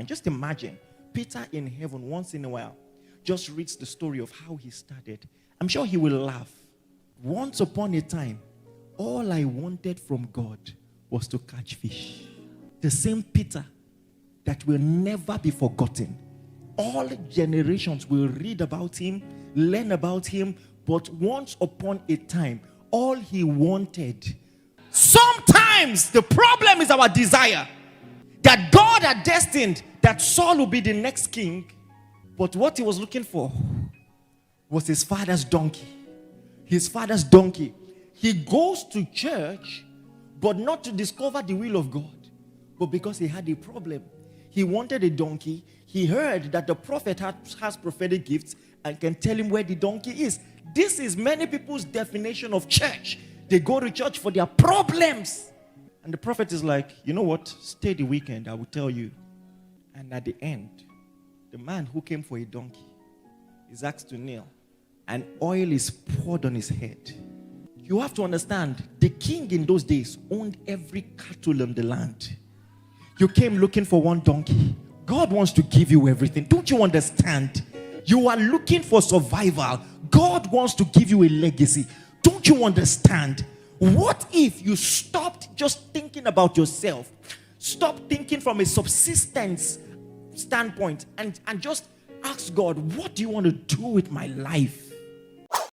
mind. Just imagine Peter in heaven once in a while just reads the story of how he started. I'm sure he will laugh. Once upon a time, all I wanted from God was to catch fish. The same Peter that will never be forgotten. All generations will read about him, learn about him, but once upon a time, all he wanted. Sometimes the problem is our desire. That God had destined that Saul will be the next king, but what he was looking for was his father's donkey. His father's donkey. He goes to church, but not to discover the will of God, but because he had a problem. He wanted a donkey. He heard that the prophet has prophetic gifts and can tell him where the donkey is. This is many people's definition of church. They go to church for their problems. And the prophet is like, you know what? Stay the weekend, I will tell you. And at the end, the man who came for a donkey is asked to kneel, and oil is poured on his head. You have to understand, the king in those days owned every cattle in the land. You came looking for one donkey. God wants to give you everything. Don't you understand? You are looking for survival. God wants to give you a legacy. Don't you understand? What if you stopped just thinking about yourself? Stop thinking from a subsistence standpoint and just ask God, what do you want to do with my life?